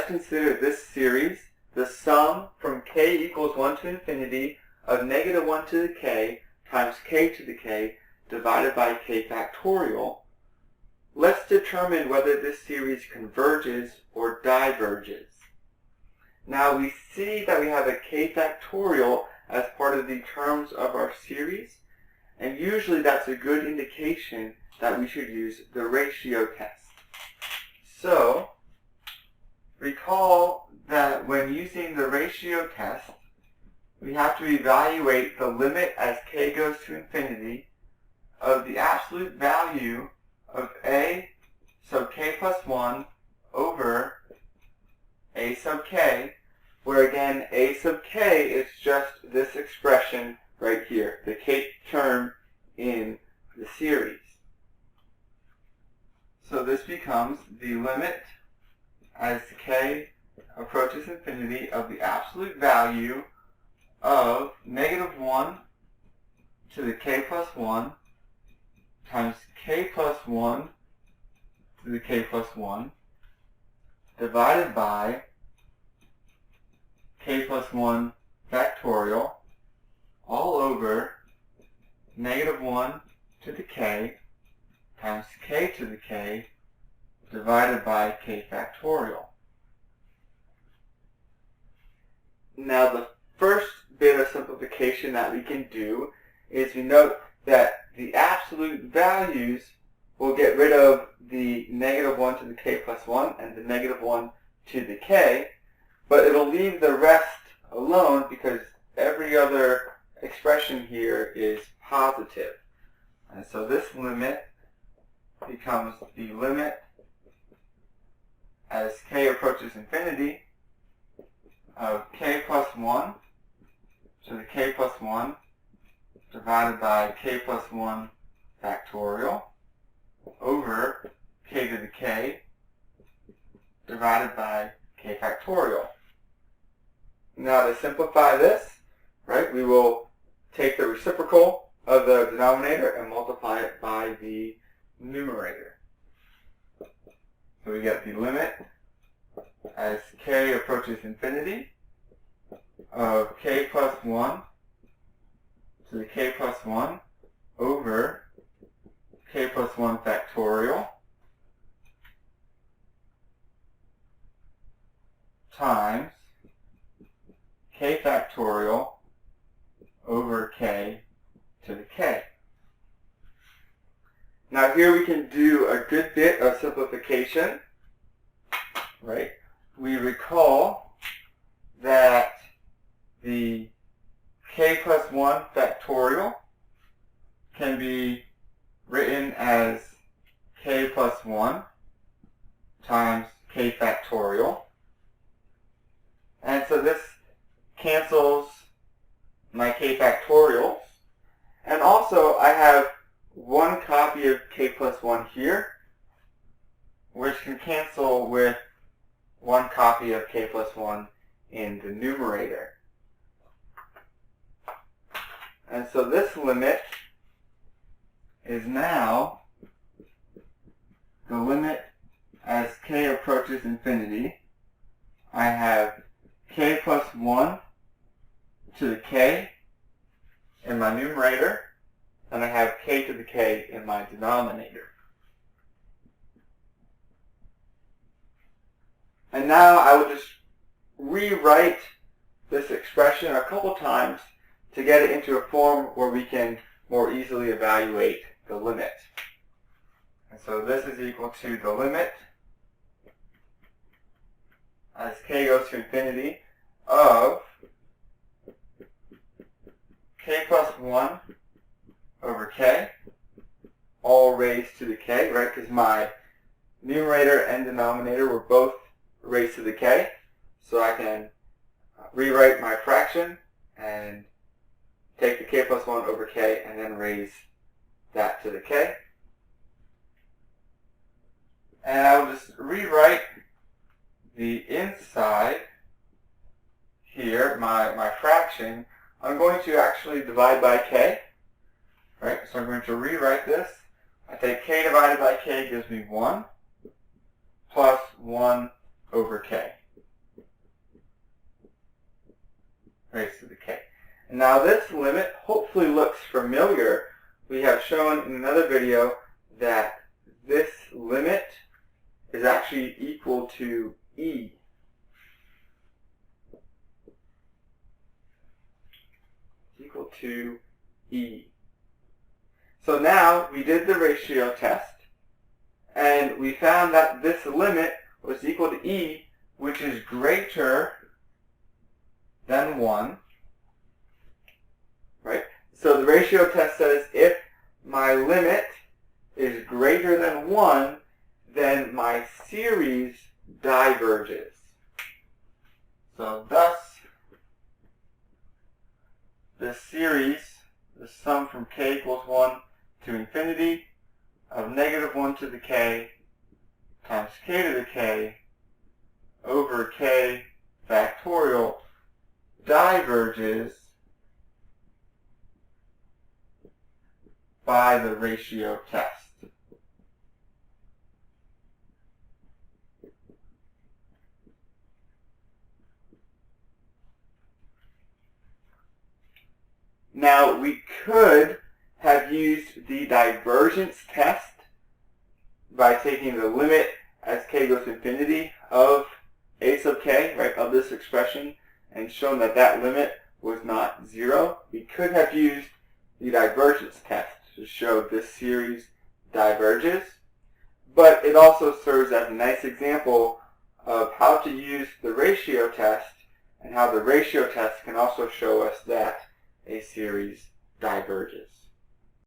consider this series the sum from k equals 1 to infinity of negative 1 to the k times k to the k divided by k factorial. Let's determine whether this series converges or diverges. Now we see that we have a k factorial as part of the terms of our series, and usually that's a good indication that we should use the ratio test. So, recall that when using the ratio test, we have to evaluate the limit as k goes to infinity of the absolute value of a sub k plus 1 over a sub k, where again a sub k is just this expression right here, the kth term in the series. So this becomes the limit as k approaches infinity of the absolute value of negative 1 to the k plus 1 times k plus 1 to the k plus 1 divided by k plus 1 factorial all over negative 1 to the k times k to the k divided by k factorial. Now the first bit of simplification that we can do is we note that the absolute values will get rid of the negative 1 to the k plus 1 and the negative 1 to the k, but it'll leave the rest alone because every other expression here is positive. And so this limit becomes the limit as k approaches infinity of k plus 1 to the k plus 1 divided by k plus 1 factorial over k to the k divided by k factorial. Now to simplify this, right, we will take the reciprocal of the denominator and multiply it by the numerator. So we get the limit as k approaches infinity of k plus 1 to the k plus 1 over k plus 1 factorial times k factorial over k to the k. Now here we can do a good bit of simplification, right? We recall that the k plus 1 factorial can be written as k plus 1 times k factorial. And so this cancels my k factorials. And also I have one copy of k plus 1 here, which can cancel with one copy of k plus 1 in the numerator. And so this limit is now the limit as k approaches infinity. I have k plus 1 to the k in my numerator, and I have k to the k in my denominator. And now I will just rewrite this expression a couple times to get it into a form where we can more easily evaluate the limit. And so this is equal to the limit as k goes to infinity of k plus 1 over k, all raised to the k, right? Because my numerator and denominator were both raised to the k. So I can rewrite my fraction and take the k plus 1 over k and then raise that to the k. And I will just rewrite the inside here, my fraction. I'm going to actually divide by k, right? So I'm going to rewrite this. I take k divided by k gives me 1 plus 1 over k. Now this limit hopefully looks familiar. We have shown in another video that this limit is actually equal to e. Equal to e. So now we did the ratio test, and we found that this limit was equal to e, which is greater than 1. Right? So the ratio test says if my limit is greater than 1, then my series diverges. So thus, this series, the sum from k equals 1 to infinity of negative 1 to the k times k to the k over k factorial diverges by the ratio test. Now, we could have used the divergence test by taking the limit as k goes to infinity of a sub k, right, of this expression, and shown that that limit was not 0. We could have used the divergence test to show this series diverges, but it also serves as a nice example of how to use the ratio test and how the ratio test can also show us that a series diverges.